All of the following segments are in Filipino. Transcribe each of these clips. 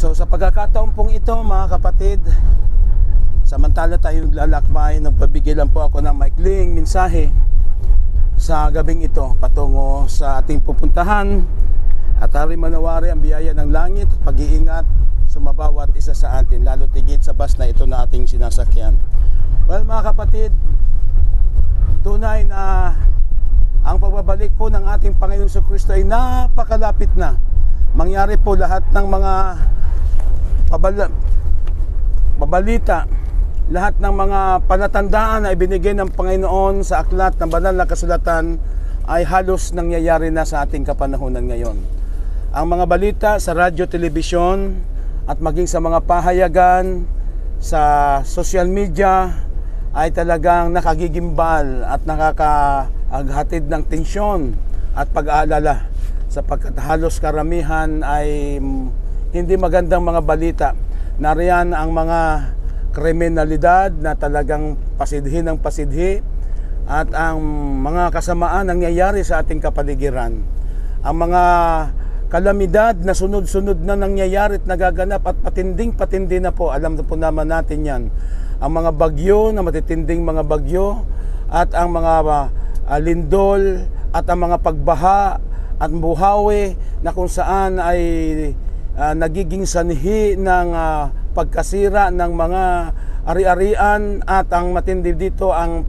So sa pagkakataon pong ito mga kapatid, samantala tayo naglalakbay, nagpabigay lang po ako ng maikling mensahe sa gabing ito patungo sa ating pupuntahan, at hari manawari ang biyaya ng langit at pag-iingat sumabawat isa sa atin, lalo tigit sa bus na ito na ating sinasakyan. Well mga kapatid, tunay na ang pagbabalik po ng ating Panginoon sa Kristo ay napakalapit na. Mangyari po lahat ng mga pabalita, lahat ng mga palatandaan na ibinigay ng Panginoon sa aklat ng banal na kasulatan ay halos nangyayari na sa ating kapanahunan ngayon. Ang mga balita sa radyo, telebisyon at maging sa mga pahayagan sa social media ay talagang nakagigimbal at nakakaaghatid ng tensyon at pag-aalala, sapagkat halos karamihan ay hindi magandang mga balita. Nariyan ang mga kriminalidad na talagang pasidhi ng pasidhi at ang mga kasamaan nangyayari sa ating kapaligiran. Ang mga kalamidad na sunod-sunod na nangyayari at nagaganap at patinding-patindi na po. Alam na po naman natin yan. Ang mga bagyo na matitinding mga bagyo at ang mga lindol at ang mga pagbaha at buhawi na kung saan ay nagiging sanhi ng pagkasira ng mga ari-arian, at ang matindi dito ang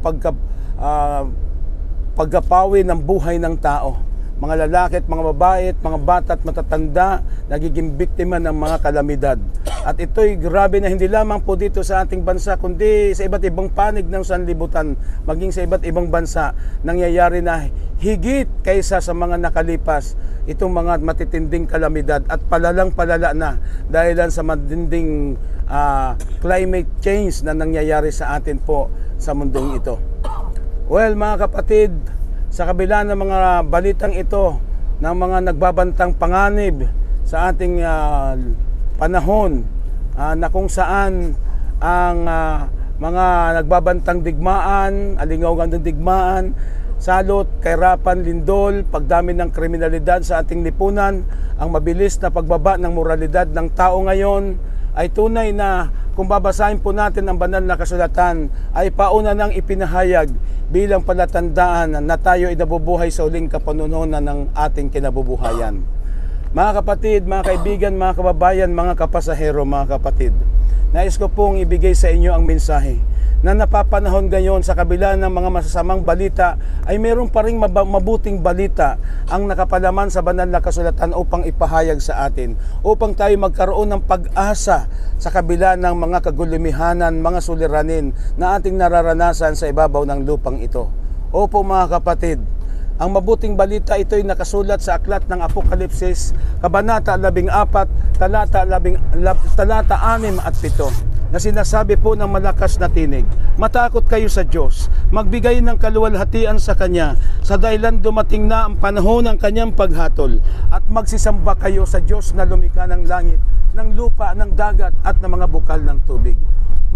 pagkapawi ng buhay ng tao. Mga lalaki at mga babae at mga bata at matatanda nagiging biktima ng mga kalamidad. At ito'y grabe na hindi lamang po dito sa ating bansa, kundi sa iba't ibang panig ng sanlibutan, maging sa iba't ibang bansa, nangyayari na higit kaysa sa mga nakalipas itong mga matitinding kalamidad, at palalang palala na dahil sa matinding climate change na nangyayari sa atin po sa mundong ito. Well mga kapatid, sa kabila ng mga balitang ito ng mga nagbabantang panganib sa ating panahon, na kung saan ang mga nagbabantang digmaan, alingawan ng digmaan, salot, kahirapan, lindol, pagdami ng kriminalidad sa ating lipunan, ang mabilis na pagbaba ng moralidad ng tao ngayon, ay tunay na kung babasahin po natin ang banal na kasulatan, ay pauna nang ipinahayag bilang palatandaan na tayo ay nabubuhay sa uling kapanununan ng ating kinabubuhayan. Mga kapatid, mga kaibigan, mga kababayan, mga kapasahero, mga kapatid, nais ko pong ibigay sa inyo ang mensahe na napapanahon ngayon sa kabila ng mga masasamang balita ay meron pa ring mabuting balita ang nakapalaman sa banal na kasulatan upang ipahayag sa atin, upang tayo magkaroon ng pag-asa sa kabila ng mga kagulumihanan, mga suliranin na ating nararanasan sa ibabaw ng lupang ito. Opo mga kapatid, ang mabuting balita ito'y nakasulat sa aklat ng Apokalipsis, Kabanata 14, talata 6 at 7, na sinasabi po ng malakas na tinig, matakot kayo sa Diyos, magbigay ng kaluwalhatian sa Kanya, sa dahilan dumating na ang panahon ng Kanyang paghatol, at magsisamba kayo sa Diyos na lumikha ng langit, ng lupa, ng dagat, at ng mga bukal ng tubig.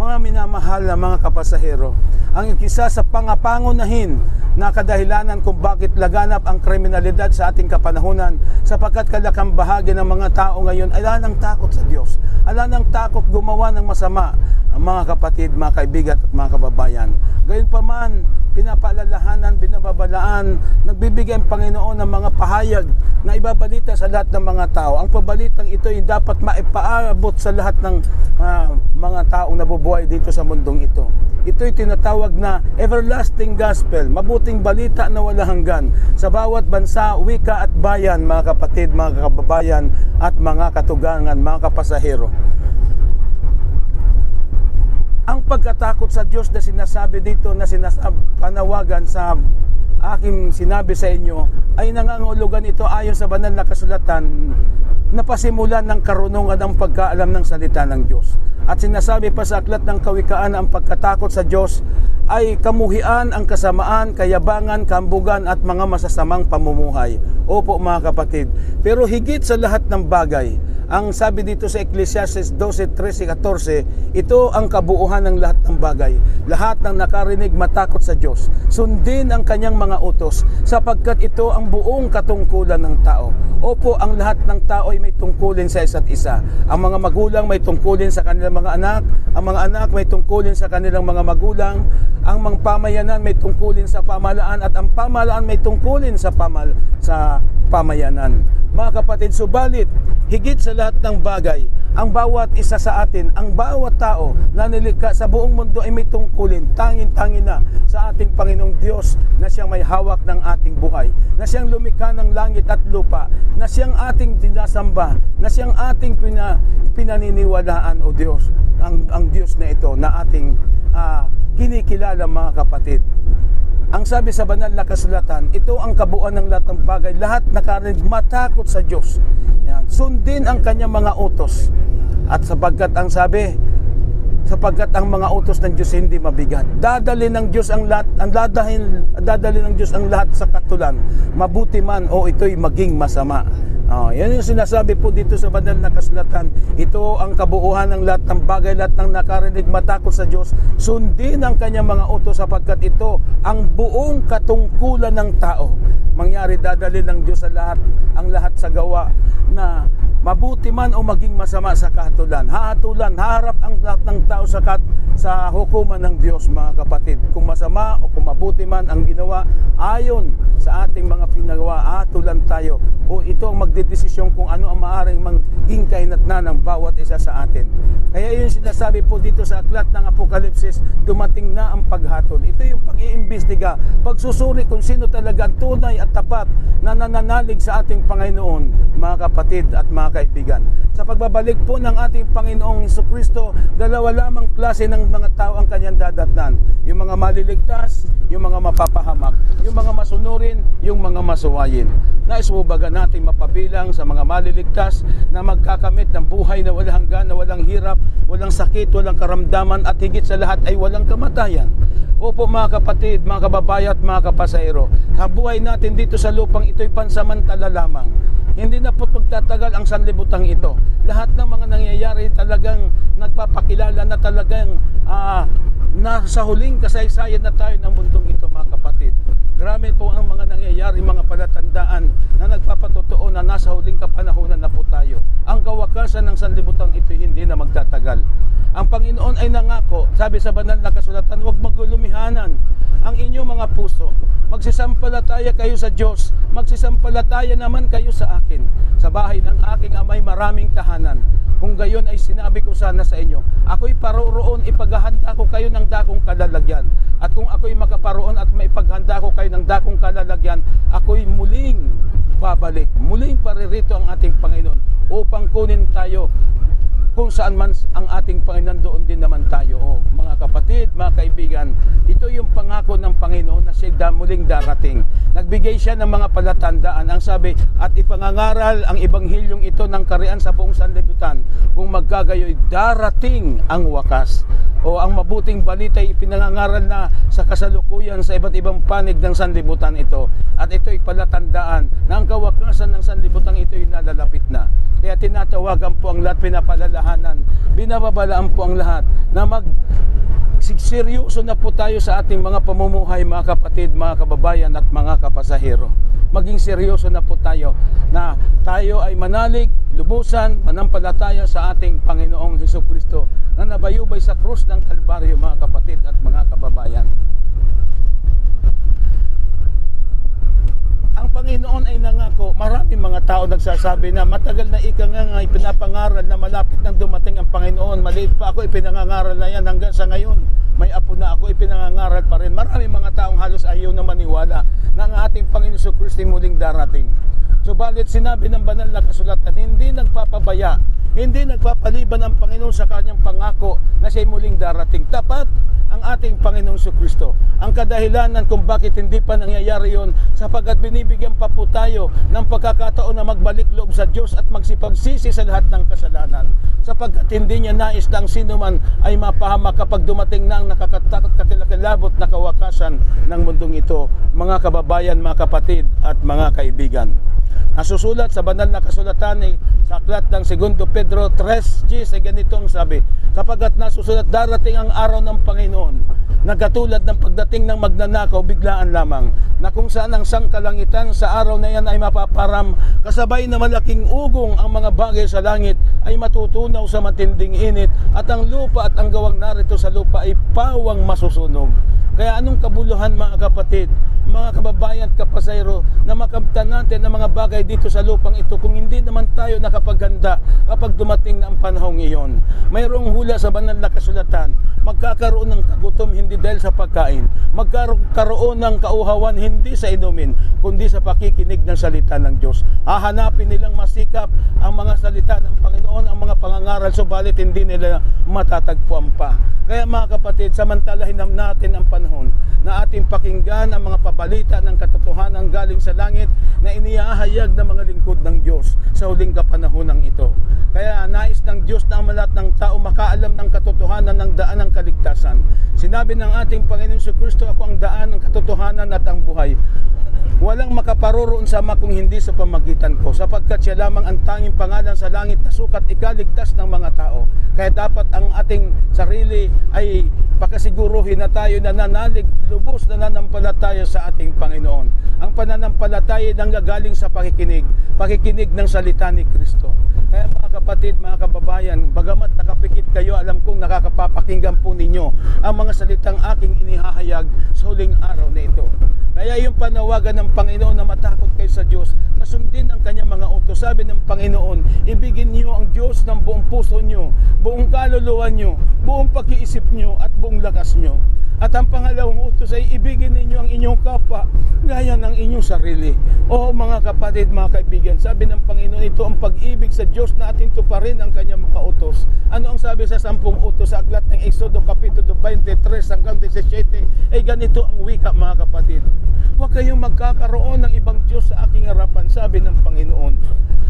Mga minamahal na mga kapasahero, ang isa sa pangapangunahin na kadahilanan kung bakit laganap ang kriminalidad sa ating kapanahunan, sapagkat kalakang bahagi ng mga tao ngayon ay ala ng takot sa Diyos, ala ng takot gumawa ng masama. Ang mga kapatid, mga kaibigan at mga kababayan, gayunpaman, pinapaalalahanan, binababalaan, nagbibigay ang Panginoon ng mga pahayag na ibabalita sa lahat ng mga tao. Ang pabalitang ito ay dapat maipaabot sa lahat ng mga taong nabubuhay dito sa mundong ito. Ito'y tinatawag na everlasting gospel, mabuting balita na walang hanggan sa bawat bansa, wika at bayan, mga kapatid, mga kababayan at mga katugangan, mga kapasahero. Ang pagkatakot sa Diyos na sinasabi dito, na panawagan sa aking sinabi sa inyo, ay nangangahulugan ito ayon sa banal na kasulatan na pasimulan ng karunungan ng pagkaalam ng salita ng Diyos. At sinasabi pa sa aklat ng Kawikaan na ang pagkatakot sa Diyos ay kamuhian, ang kasamaan, kayabangan, kambugan at mga masasamang pamumuhay. Opo mga kapatid, pero higit sa lahat ng bagay, Ang sabi dito sa Ecclesiastes 12:13-14, ito ang kabuuhan ng lahat ng bagay. Lahat ng nakarinig matakot sa Diyos. Sundin ang kanyang mga utos, sapagkat ito ang buong katungkulan ng tao. Opo, ang lahat ng tao ay may tungkulin sa isa't isa. Ang mga magulang may tungkulin sa kanilang mga anak, ang mga anak may tungkulin sa kanilang mga magulang, ang mga pamayanan may tungkulin sa pamahalaan, at ang pamahalaan may tungkulin sa pamayanan. Mga kapatid, subalit higit sa lahat ng bagay, ang bawat isa sa atin, ang bawat tao na nilikha sa buong mundo ay may tungkulin, tanging-tangin na sa ating Panginoong Diyos na siyang may hawak ng ating buhay, na siyang lumikha ng langit at lupa, na siyang ating dinasamba, na siyang ating pinaniniwalaan, o Diyos, ang Diyos na ito na ating kinikilala, mga kapatid. Ang sabi sa banal na kasulatan, ito ang kabuuan ng lahat ng bagay. Lahat nakarinig matakot sa Diyos. Yan. Sundin ang kanyang mga utos. At sapagkat ang sabi, sapagkat ang mga utos ng Diyos hindi mabigat. Dadali ng Diyos ang lahat, dadali ng Diyos ang lahat sa katulan. Mabuti man o ito'y maging masama. Yan yung sinasabi po dito sa banal na kasulatan. Ito ang kabuuhan ng lahat ng bagay, lahat ng nakarinig matakot sa Diyos. Sundin ang kanyang mga utos, sapagkat ito ang buong katungkulan ng tao. Mangyari, dadali ng Diyos ang lahat sa gawa na mabuti man o maging masama sa kahatulan. Haharap ang lahat ng tao sa hukuman ng Diyos, mga kapatid. Kung masama o kung mabuti man ang ginawa, ayon sa ating mga pinagawa, hahatulan tayo. O ito ang magdedesisyon kung ano ang maaaring maging kahinatnan ng bawat isa sa atin. Kaya yun sinasabi po dito sa aklat ng Apokalipsis, dumating na ang paghatol. Ito yung pag-iimbestiga, pagsusuri kung sino talaga ang tunay at tapat na nananalig sa ating Panginoon, mga kapatid at mga kaibigan. Sa pagbabalik po ng ating Panginoong Jesucristo, dalawa lamang klase ng mga tao ang kanyang dadatnan. Yung mga maliligtas, yung mga mapapahamak, yung mga masunurin, yung mga masuwayin. Nais mo ba natin mapabilang sa mga maliligtas na magkakamit ng buhay na walang hanggan, na walang hirap, walang sakit, walang karamdaman, at higit sa lahat ay walang kamatayan? Opo, mga kapatid, mga kababayan at mga kapasahero, ang buhay natin dito sa lupang ito'y pansamantala lamang. Hindi na po magtatagal ang sanlibutan ito. Lahat ng mga nangyayari talagang nagpapakilala na talagang nasa huling kasaysayan na tayo ng mundong ito, mga kapatid. Grabe po ang mga nangyayari, mga palatandaan na nagpapatotoo na nasa huling kapanahunan na po tayo. Ang kawakasan ng sanlibutan ito hindi na magtatagal. Ang Panginoon ay nangako, sabi sa banal na kasulatan, huwag magulumihanan ang inyong mga puso. Magsisampalataya kayo sa Diyos, magsisampalataya naman kayo sa akin. Sa bahay ng aking amay maraming tahanan. Kung gayon ay sinabi ko sana sa inyo, ako'y paroroon, ipaghahanda ko kayo ng dakong kalalagyan. At kung ako'y makaparoon at maipaghanda ko kayo ng dakong kalalagyan, ako'y muling babalik. Muling paririto ang ating Panginoon upang kunin tayo kung saan man ang ating Panginoon, doon din naman tayo. Mga kapatid, mga kaibigan, ito yung pangako ng Panginoon na siya muling darating. Nagbigay siya ng mga palatandaan. Ang sabi, at ipangangaral ang ebanghilyong ito ng karian sa buong sanlibutan. Kung magkagayoy, darating ang wakas. O ang mabuting balita ay ipinangangaral na sa kasalukuyan sa iba't ibang panig ng sanlibutan ito. At ito'y palatandaan na ang kawakasan ng sanlibutan ito'y nalalapit na. Kaya tinatawagan po ang lahat, pinapalalahanan, binababalaan po ang lahat na seryoso na po tayo sa ating mga pamumuhay, mga kapatid, mga kababayan at mga kapasahero. Maging seryoso na po tayo na tayo ay manalig, lubusan, manampalataya sa ating Panginoong Jesucristo na nabayubay sa krus ng Kalbaryo, mga kapatid at mga kababayan. Ang Panginoon ay nangako, maraming mga tao nagsasabi na matagal na ikangangay pinapangaral na malapit nang dumating ang Panginoon. Maliit pa ako, ipinangangaral na yan hanggang sa ngayon. May apo na ako, ipinangangaral pa rin. Maraming mga taong halos ayaw na maniwala na ang ating Panginoon Jesucristo muling darating. Subalit sinabi ng banal na kasulatan, hindi nagpapabaya, Hindi nagpapaliban ang Panginoon sa kanyang pangako na siya'y muling darating. Tapat ang ating Panginoong Jesucristo. Ang kadahilanan kung bakit hindi pa nangyayari yon, sapagkat binibigyan pa po tayo ng pagkakataon na magbalik loob sa Diyos at magsipagsisi sa lahat ng kasalanan. Sapagkat hindi niya nais na ang sino man ay mapahamak kapag dumating na ang nakakatakot katilakilabot na kawakasan ng mundong ito. Mga kababayan, mga kapatid at mga kaibigan. Nasusulat sa banal na kasulatan sa aklat ng 2 Pedro 3:10 ay ganito ang sabi, kapagkat nasusulat darating ang araw ng Panginoon na katulad ng pagdating ng magnanakaw biglaan lamang, na kung saan ang sangkalangitan sa araw na yan ay mapaparam, kasabay na malaking ugong ang mga bagay sa langit ay matutunaw sa matinding init, at ang lupa at ang gawang narito sa lupa ay pawang masusunog. Kaya anong kabuluhan, mga kapatid, mga kababayan at kapasayro, na makamtan natin ang mga bagay dito sa lupang ito kung hindi naman tayo nakapaghanda kapag dumating na ang panahong iyon? Mayroong hula sa banal na kasulatan, magkakaroon ng kagutom hindi dahil sa pagkain, magkakaroon ng kauhawan hindi sa inumin, kundi sa pakikinig ng salita ng Diyos. Hahanapin nilang masikap ang mga salita ng Panginoon, ang mga pangangaral, subalit hindi nila matatagpuan pa. Kaya mga kapatid, samantalahin natin ang panahon na ating pakinggan ang mga pabalita ng katotohanan galing sa langit na inihahayag ng mga lingkod ng Diyos sa huling kapanahonang ito. Kaya nais ng Diyos na ang lahat ng tao makaalam ng katotohanan ng daan ng kaligtasan. Sinabi ng ating Panginoon Jesucristo, ako ang daan, ang katotohanan at ang buhay. Walang makaparoroon sa Ama kung hindi sa pamagitan ko, sapagkat siya lamang ang tanging pangalan sa langit na sukat ikaligtas ng mga tao. Kaya dapat ang ating sarili ay pakasiguruhin na tayo nananalig, lubos na nanampalataya sa ating Panginoon. Ang pananampalataya nang gagaling sa pakikinig ng salita ni Kristo. Kaya mga kapatid, mga kababayan, bagamat nakapikit kayo, alam kong nakakapapakinggan po ninyo ang mga salitang aking inihahayag sa huling araw na ito. Kaya yung panawagan ng Panginoon na matakot kayo sa Diyos, na sundin ang kanyang mga utos. Sabi ng Panginoon, ibigin niyo ang Diyos ng buong puso niyo, buong kaluluwa niyo, buong pag-iisip niyo at buong lakas niyo. At ang pangalawang utos ay ibigin ninyo ang inyong kapwa gaya ng inyong sarili. O mga kapatid, mga kaibigan, sabi ng Panginoon, ito ang pag-ibig sa Diyos na ating tuparin ang kanyang mga utos. Ano ang sabi sa 10 utos sa aklat ng Exodo Kapitulo 23 hanggang 17? Ay ganito ang wika, mga kapatid. Huwag kayong magkakaroon ng ibang Diyos sa aking harapan, sabi ng Panginoon.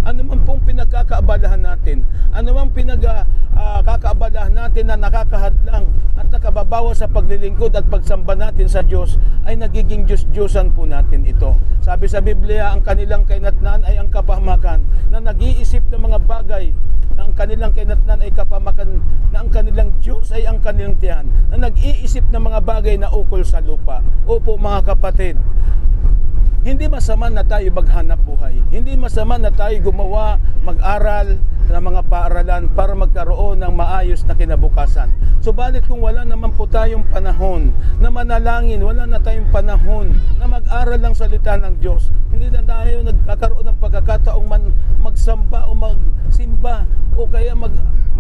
Ano man pong pinagkakaabalahan natin, ano man pinagkakaabalahan natin na nakakahadlang at nakababawa sa paglilingkod at pagsamba natin sa Diyos, ay nagiging Diyos-Diyosan po natin ito. Sabi sa Biblia, ang kanilang kainatnan ay ang kapahamakan, na nag-iisip ng mga bagay, na ang kanilang kainatnan ay kapahamakan, na ang kanilang Diyos ay ang kanilang tiyan, na nag-iisip ng mga bagay na ukol sa lupa. Opo mga kapatid, hindi masama na tayo maghanap buhay. Hindi masama na tayo gumawa, mag-aral ng mga paaralan para magkaroon ng maayos na kinabukasan. Subalit kung wala naman po tayong panahon na manalangin, wala na tayong panahon na mag-aral ng salita ng Diyos, hindi na tayo nagkakaroon ng pagkakataong magsamba o magsimba o kaya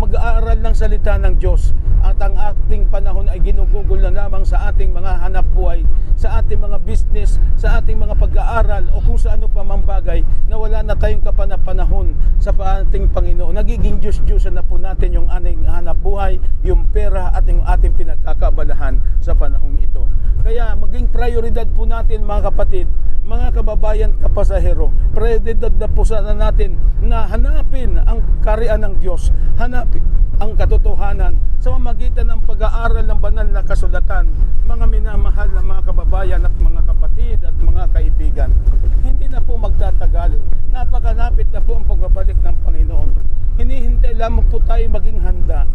mag-aaral ng salita ng Diyos, at ang ating panahon ay ginugugol na lamang sa ating mga hanap buhay, sa ating mga business, sa ating mga pag-aaral o kung sa ano pa mang bagay na wala na tayong kapanahon sa ating Panginoon. Nagiging Diyos-Diyosan na po natin yung ating hanap buhay, yung pera at yung ating pinagkakaabalahan sa panahong ito. Kaya maging prioridad po natin, mga kapatid, mga kababayan, kapasahero, prioridad na po sana natin na hanapin ang kaharian ng Diyos, hanapin ang katotohanan sa pamamagitan ng pag-aaral ng banal na kasulatan. Mga minamahal na mga kababayan at mga kapatid at mga kaibigan, hindi na po magtatagal. Napakalapit na po ang pagbabalik ng Panginoon. Hinihintay lamang po tayo maging handa,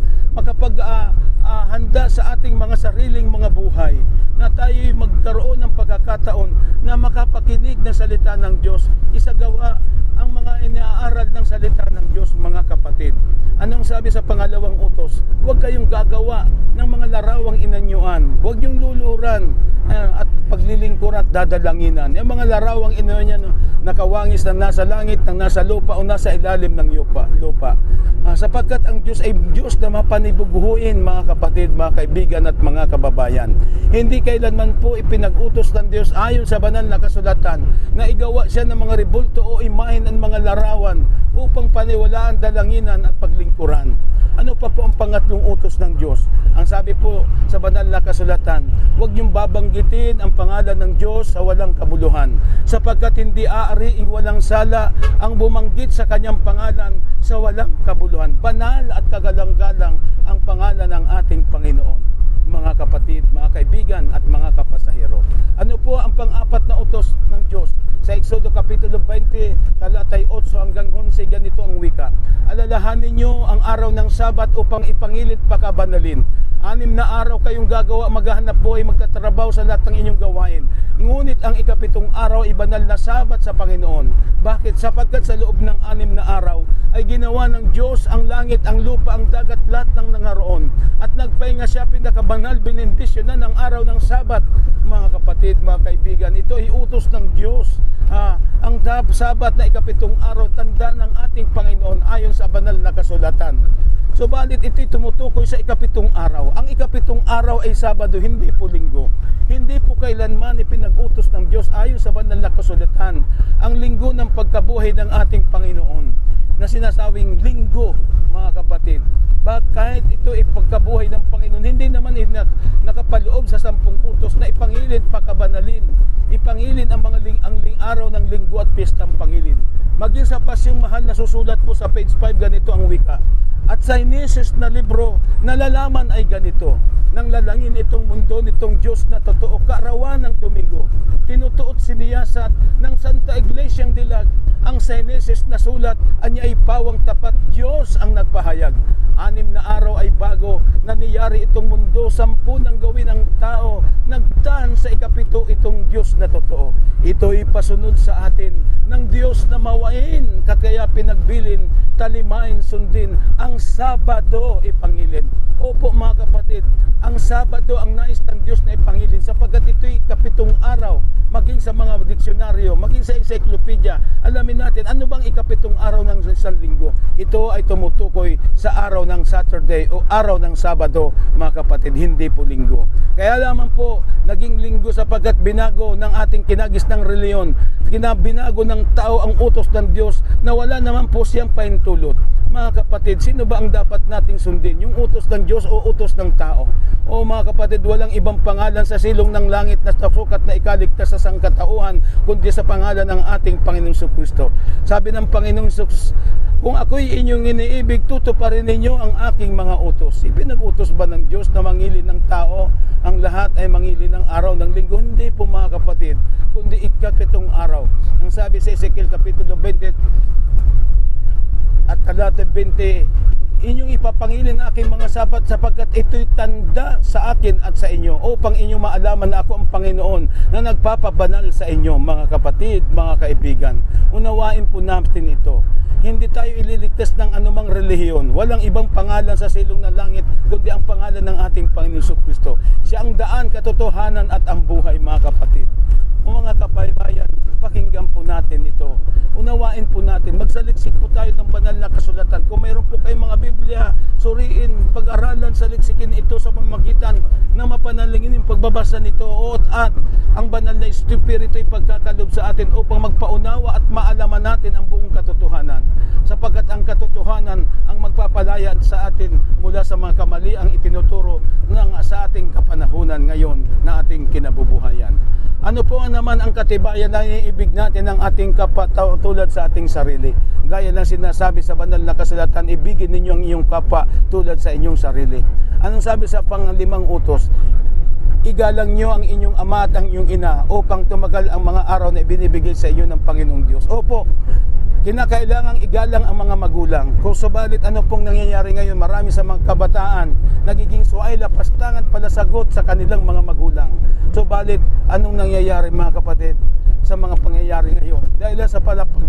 handa sa ating mga sariling mga buhay, na tayo'y magkaroon ng pagkakataon na makapakinig ng salita ng Diyos, isagawa ang mga inaaral ng salita ng Diyos, mga kapatid. Anong sabi sa pangalawang utos? Huwag kayong gagawa ng mga larawang inanyuan. Huwag yung luluran at paglilingkuran at dadalanginan. Yung mga larawang inanyuan nakawangis na nasa langit, na nasa lupa o nasa ilalim ng lupa. Sapagkat ang Diyos ay Diyos na mapanibubuhuin, mga kapatid, mga kaibigan at mga kababayan. Hindi kailanman po ipinag-utos ng Diyos ayon sa banal na kasulatan na igawa siya ng mga rebulto o imahen ng mga larawan upang paniwalaan, dalanginan at paglingkuran katuturan. Ano pa po ang pangatlong utos ng Diyos? Ang sabi po sa banal na kasulatan, huwag niyong babanggitin ang pangalan ng Diyos sa walang kabuluhan, sapagkat hindi aari walang sala ang bumanggit sa kanyang pangalan sa walang kabuluhan. Banal at kagalang-galang ang pangalan ng ating Panginoon. Mga kapatid, mga kaibigan at mga kapasahero. Ano po ang pang-apat na utos ng Diyos? Sa Exodo Kapitulo 20, talatay 8 hanggang 11, ganito ang wika. Alalahanin niyo ang araw ng Sabat upang ipangilit pakabanalin. 6 na araw kayong gagawa, maghahanap buhay, magtatrabaho sa lahat ng inyong gawain. Ngunit ang ikapitong araw ay banal na Sabat sa Panginoon. Bakit? Sapagkat sa loob ng 6 na araw ay ginawa ng Diyos ang langit, ang lupa, ang dagat, lahat ng nangaroon. At nagpahinga siya, pinakabanal, binendisyonan ng araw ng Sabat. Mga kapatid, mga kaibigan, ito ay utos ng Diyos. Ang Sabat na ikapitong araw, tanda ng ating Panginoon ayon sa banal na kasulatan. Subalit ito'y tumutukoy sa ikapitong araw. Ang ikapitong araw ay Sabado, hindi po Linggo. Hindi po kailanman ipinag-utos ng Diyos ayon sa banal na kasulatan ang linggo ng pagkabuhay ng ating Panginoon, na sinasawing linggo, mga kapatid. Kahit ito ay pagkabuhay ng Panginoon, hindi naman nakapaloob sa 10 utos na ipangilin pakabanalin, ipangilin ang mga araw ng linggo at piyestang pangilin. Maging sa pasyong mahal na susulat po sa page 5, ganito ang wika. At sa Henesis na libro, nalalaman ay ganito, nang lalangin itong mundo nitong Diyos na totoo, kaarawan ng Domingo, tinutuot siniyasat ng Santa Iglesyang Dilag, ang sa Henesis na sulat, anya ay pawang tapat, Diyos ang nagpahayag. 6 na araw ay bago nangyari itong mundo, 10 nang gawin ang tao, nagtaan sa ikapito itong Diyos na totoo. Ito'y pasunod sa atin ng Diyos na mawain, kaya pinagbilin, talimain, sundin, ang Sabado ipangilin. Opo mga kapatid, ang Sabado ang nais ng Diyos na ipangilin, sapagkat ito'y ikapitong araw. Maging sa mga diksyonaryo, maging sa encyclopedia, alamin natin ano bang ikapitong araw ng isang linggo. Ito ay tumutukoy sa araw ng Saturday o araw ng Sabado, mga kapatid, hindi po linggo. Kaya lamang po naging linggo sapagkat binago ng ating kinagis ng reliyon, binago ng tao ang utos ng Diyos na wala naman po siyang pahintulot. Mga kapatid, sino ba ang dapat nating sundin? Yung utos ng Diyos o utos ng tao? O mga kapatid, walang ibang pangalan sa silong ng langit na sukat na ikaligtas sa sangkatauhan, kundi sa pangalan ng ating Panginoong Jesucristo. Sabi ng Panginoong Jesus, kung ako'y inyong iniibig, tutuparin ninyo ang aking mga utos. Ipinag-utos ba ng Diyos na mangilin ng tao? Ang lahat ay mangilin ng araw ng linggo? Hindi po mga kapatid, kundi ikapitong araw. Ang sabi sa Ezekiel Kapitulo 20 at talata 20, inyong ipapangilin ang aking mga Sabat sapagkat ito'y tanda sa akin at sa inyo, upang inyong maalaman na ako ang Panginoon na nagpapabanal sa inyo. Mga kapatid, mga kaibigan, unawain po natin ito. Hindi tayo ililigtas ng anumang relihiyon. Walang ibang pangalan sa silong ng langit kundi ang pangalan ng ating Panginoon Jesucristo. Siya ang daan, katotohanan at ang buhay, mga kapatid. Mga kapaybayan, pakinggan po natin ito. Unawain po natin. Magsaliksik po tayo ng banal na kasulatan. Kung mayroon po kayong mga Biblia, suriin, pag-aralan, saliksikin ito sa pamamagitan na mapanalingin yung pagbabasa nito. At ang banal na Espiritu ay pagkakalob sa atin upang magpaunawa at maalaman natin ang buong katotohanan. Sapagkat ang katotohanan ang magpapalaya sa atin mula sa mga kamali ang itinuturo sa ating kapanahunan ngayon na ating kinabubuhayan. Ano po naman ang katibayan na iibig natin ng ating kapwa tulad sa ating sarili? Gaya ng sinasabi sa banal na kasulatan, ibigin ninyo ang inyong kapwa tulad sa inyong sarili. Anong sabi sa pang-5 utos? Igalang nyo ang inyong ama at ang inyong ina upang tumagal ang mga araw na ibinibigay sa inyo ng Panginoong Diyos. Opo, kinakailangang igalang ang mga magulang. Kung subalit ano pong nangyayari ngayon, marami sa mga kabataan nagiging suwaila, pastangan, palasagot sa kanilang mga magulang. Subalit anong nangyayari mga kapatid sa mga pangyayari ngayon? Dahil sa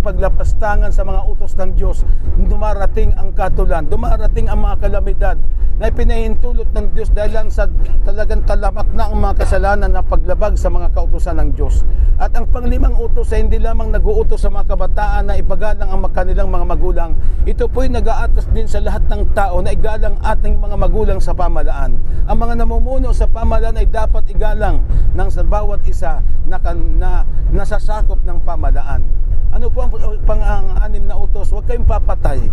paglapastangan sa mga utos ng Diyos, dumarating ang katulan, dumarating ang mga kalamidad na ipinahintulot ng Diyos dahil lang sa talagang talamak na ang mga kasalanan na paglabag sa mga kautusan ng Diyos. At ang pang-5 utos ay hindi lamang nag-uutos sa mga kabataan na ibagalang ang kanilang mga magulang. Ito po'y nag-aatas din sa lahat ng tao na igalang ating mga magulang sa pamalaan. Ang mga namumuno sa pamalaan ay dapat igalang ng sa bawat isa na nasasakop ng pamalaan. Ano po ang pang-anim na utos? Huwag kayong papatay.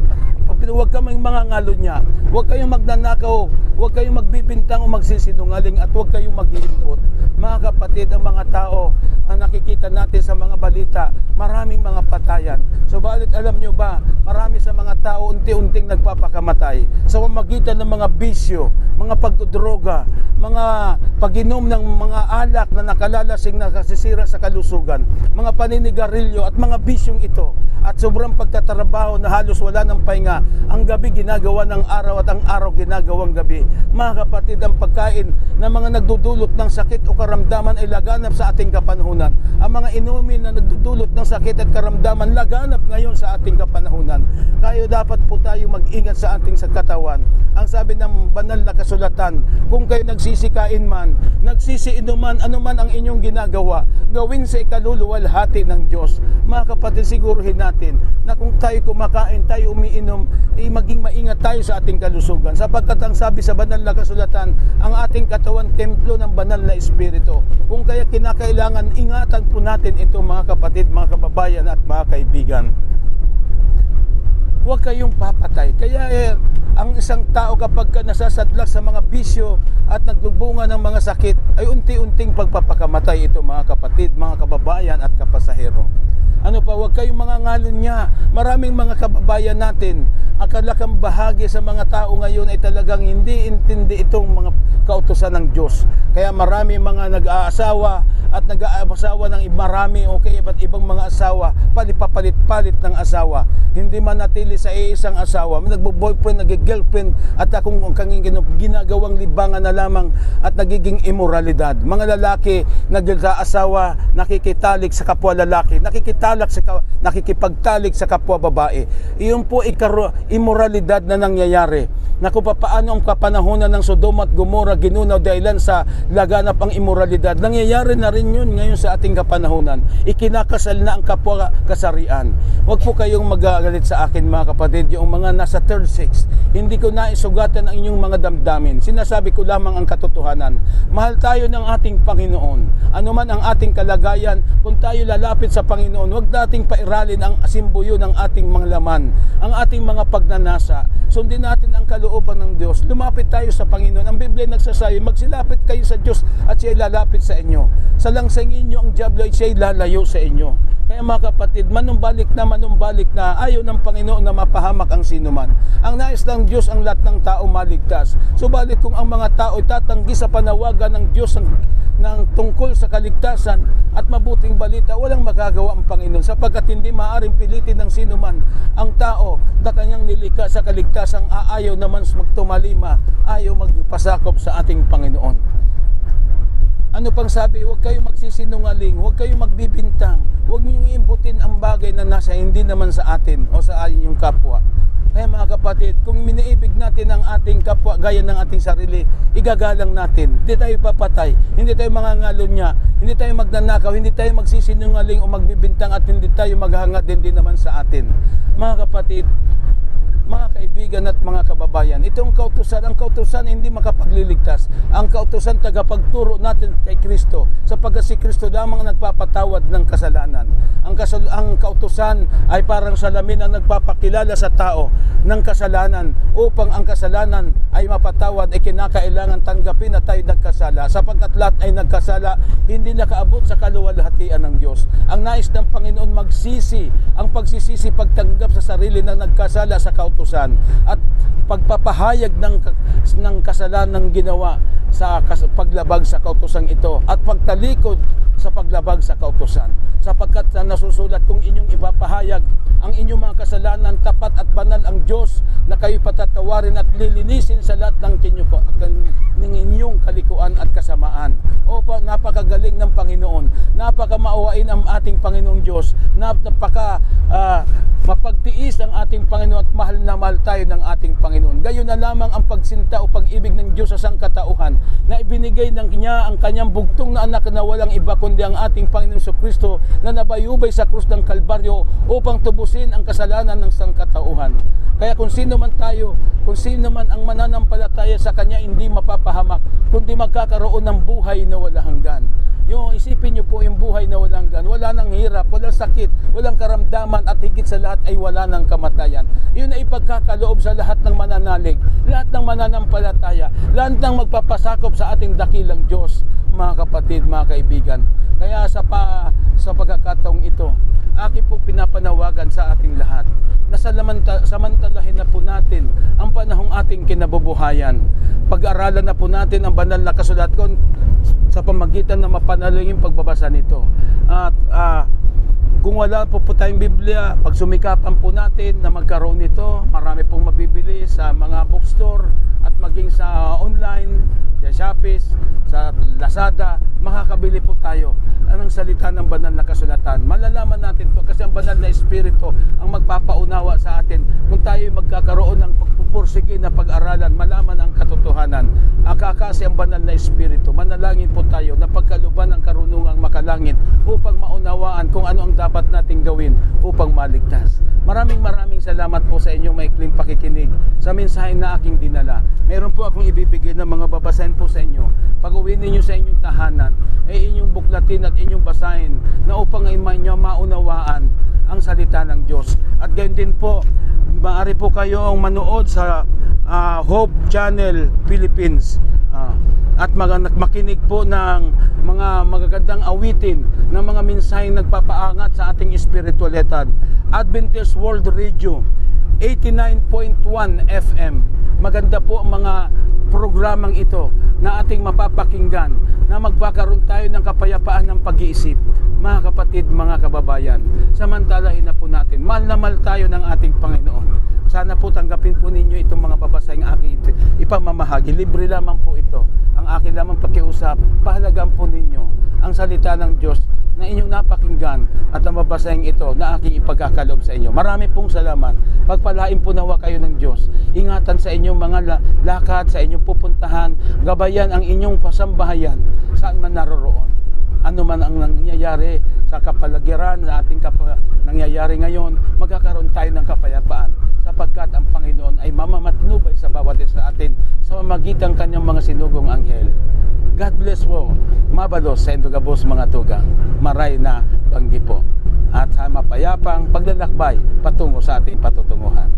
Huwag kayong mangangalo niya. Huwag kayong magnanakaw. Huwag kayong magbibintang o magsisinungaling at huwag kayong mag-iimbot. Mga kapatid, ang mga tao ang nakikita natin sa mga balita, maraming mga patayan. Subalit alam nyo ba, marami sa mga tao unti-unting nagpapakamatay sa pamamagitan ng mga bisyo, mga pagdodroga, mga pag-inom ng mga alak na nakalalasing nakasisira sa kalusugan, mga paninigarilyo at mga bisyong ito. At sobrang pagtatrabaho na halos wala ng pahinga, ang gabi ginagawa ng araw at ang araw ginagawang gabi. Mga kapatid, ang pagkain na mga nagdudulot ng sakit o karamdaman ay laganap sa ating kapanahunan. Ang mga inumin na nagdudulot ng sakit at karamdaman laganap ngayon sa ating kapanahunan. Kaya dapat po tayo mag-ingat sa ating sa katawan. Ang sabi ng banal na kasulatan, kung kayo nagsisikain man, nagsisiinuman, anuman ang inyong ginagawa, gawin sa ikaluluwalhati ng Diyos. Mga kapatid, siguruhin natin na kung tayo kumakain, tayo umiinom, maging maingat tayo sa ating kalusugan. Sapagkat ang sabi sa banal na kasulatan, ang ating katawan templo ng banal na Espiritu. Kung kaya kinakailangan, ingatan po natin ito mga kapatid, mga kababayan at mga kaibigan. Huwag kayong papatay. Kaya ang isang tao kapag nasasadlak sa mga bisyo at nagbubunga ng mga sakit, ay unti-unting pagpapakamatay ito mga kapatid, mga kababayan at kapasahero. Ano pa, huwag kayong mga ngalon niya. Maraming mga kababayan natin, akalakang bahagi sa mga tao ngayon ay talagang hindi intindi itong mga kautusan ng Diyos. Kaya marami mga nag-aasawa at nag-aasawa ng marami o kaya iba't ibang mga asawa, palit-palit ng asawa. Hindi manatili sa iisang asawa, nagbo-boyfriend, nag-girlfriend at kung ginagawang libangan na lamang at nagiging immoralidad. Mga lalaki nag-aasawa, nakikitalik sa kapwa lalaki, nakikipagtalik sa kapwa babae. Iyon po immoralidad na nangyayari. Na kung paano ang kapanahunan ng Sodoma at Gomora ginunaw dahilan sa laganap ang immoralidad. Nangyayari na rin yun ngayon sa ating kapanahunan. Ikinakasal na ang kapwa kasarian. Huwag po kayong magagalit sa akin mga kapatid, yung mga nasa third sex. Hindi ko naisugatan ang inyong mga damdamin. Sinasabi ko lamang ang katotohanan. Mahal tayo ng ating Panginoon. Ano man ang ating kalagayan, kung tayo lalapit sa Panginoon, huwag nating pairalin ang simboyo ng ating mga laman, ang ating mga pagnanasa. Sundin natin ang kalooban ng Diyos. Lumapit tayo sa Panginoon. Ang Biblia nagsasabi, magsilapit kayo sa Diyos at siya'y lalapit sa inyo. Salangsangin nyo ang diablo at siya'y lalayo sa inyo. Kaya mga kapatid, manumbalik na ayaw ng Panginoon na mapahamak ang sinuman. Ang nais ng Diyos ang lahat ng tao maligtas. Subalit kung ang mga tao ay tatanggi sa panawagan ng Diyos ng tungkol sa kaligtasan at mabuting balita, walang magagawa ang Panginoon sapagkat hindi maaaring pilitin ng sinuman ang tao na kanyang nilikha sa kaligtasan, ayaw naman magtumalima, ayaw magpasakop sa ating Panginoon. Ano pang sabi? Huwag kayong magsisinungaling, huwag kayong magbibintang, huwag niyong iimbutin ang bagay na nasa hindi naman sa atin o sa inyong kapwa. Kaya mga kapatid, kung miniibig natin ang ating kapwa gaya ng ating sarili, igagalang natin. Hindi tayo papatay, hindi tayo mangangalo niya, hindi tayo magnanakaw, hindi tayo magsisinungaling o magbibintang at hindi tayo maghahangad din naman sa atin. Mga kapatid, mga kaibigan at mga kababayan, itong kautusan, ang kautusan hindi makapagliligtas. Ang kautusan tagapagturo natin kay Kristo, sapagkat si Kristo lamang nagpapatawad ng kasalanan. Ang kautusan ay parang salamin ang nagpapakilala sa tao ng kasalanan. Upang ang kasalanan ay mapatawad, ay kinakailangan tanggapin na tayo nagkasala. Sapagkat lahat ay nagkasala, hindi nakaabot sa kaluwalhatian ng Diyos. Ang nais ng Panginoon magsisi, ang pagsisisi pagtanggap sa sarili na nagkasala sa kautusan at pagpapahayag ng kasalanan ginawa sa paglabag sa kautusan ito at pagtalikod sa paglabag sa kautusan. Sapagkat nasusulat, kung inyong ipapahayag ang inyong mga kasalanan, tapat at banal ang Diyos na kayo patatawarin at lilinisin sa lahat ng inyong kalikuan at kasamaan. Opo, napakagaling ng Panginoon. Napakamauwain ang ating Panginoong Diyos. Mapagtiis ang ating Panginoon at mahal na mahal tayo ng ating Panginoon. Gayon na lamang ang pagsinta o pag-ibig ng Diyos sa sangkatauhan na ibinigay ng Niya ang kanyang bugtong na anak na walang iba kundi ang ating Panginoon Kristo na nabayubay sa krus ng Kalbaryo upang tubusin ang kasalanan ng sangkatauhan. Kaya kung sino man tayo, kung sino man ang mananampalataya sa Kanya, hindi mapapahamak, kundi magkakaroon ng buhay na walang hanggan. Yung isipin nyo po yung buhay na walang gan, wala nang hirap, walang sakit, walang karamdaman, at higit sa lahat ay wala nang kamatayan. Yun ay ipagkakaloob sa lahat ng mananalig, lahat ng mananampalataya, lahat ng magpapasakop sa ating dakilang Diyos, mga kapatid, mga kaibigan. Kaya sa pagkakataong ito, aking po pinapanawagan sa ating lahat na samantalahin na po natin ang panahong ating kinabubuhayan. Pag-aralan na po natin ang banal na kasulat sa pamagitan ng mapanalangin pagbabasa nito. At kung wala po tayong Biblia, pag sumikapan po natin na magkaroon nito, marami pong mabibili sa mga bookstore at maging sa online, sa Shopee, sa Lazada, makakabili po tayo ng salita ng banal na kasulatan. Malalaman natin to kasi ang banal na Espiritu ang magpapaunawa sa atin kung tayo magkakaroon ng pagpupursige na pag-aralan, malaman ang katotohanan. Kasi ang banal na Espiritu, manalangin po tayo na pagkaluban ng karunungang makalangit upang maunawaan kung ano ang dapat nating gawin upang maligtas. Maraming salamat po sa inyong maikling pakikinig sa mensahe na aking dinala. Meron po akong ibibigay ng mga babasahin po sa inyo. Pag-uwi ninyo sa inyong tahanan, ay inyong buklatin at inyong basahin na upang inyo maunawaan ang salita ng Diyos. At gayon din po, maaari po kayong manood sa Hope Channel Philippines at makinig po ng mga magagandang awitin ng mga mensaheng nagpapaangat sa ating espiritualidad. Adventist World Radio 89.1 FM. Maganda po ang mga programang ito na ating mapapakinggan na magkakaroon tayo ng kapayapaan ng pag-iisip. Mga kapatid, mga kababayan, samantalahin na po natin. Mahal na mahal tayo ng ating Panginoon. Sana po tanggapin po ninyo itong mga babasahing aking ipamamahagi. Libre lamang po ito. Ang akin lamang pakiusap, pahalagaan po ninyo ang salita ng Diyos na inyong napakinggan at ang babasahing ito na aking ipagkakaloob sa inyo. Marami pong salamat. Pagpalain po nawa kayo ng Diyos. Ingatan sa inyong mga lakad, sa inyong pupuntahan. Gabayan ang inyong pasambahayan saan man naroroon. Ano man ang nangyayari sa kapaligiran, sa ating nangyayari ngayon, magkakaroon tayo ng kapayapaan sapagkat ang Panginoon ay mamamatnubay sa bawat isa sa atin sa pamamagitan kanyang mga sinugong anghel. God bless po. Mabalos sa Indogabos mga tugang. Maray na banggi po. At sa mapayapang paglalakbay patungo sa ating patutunguhan.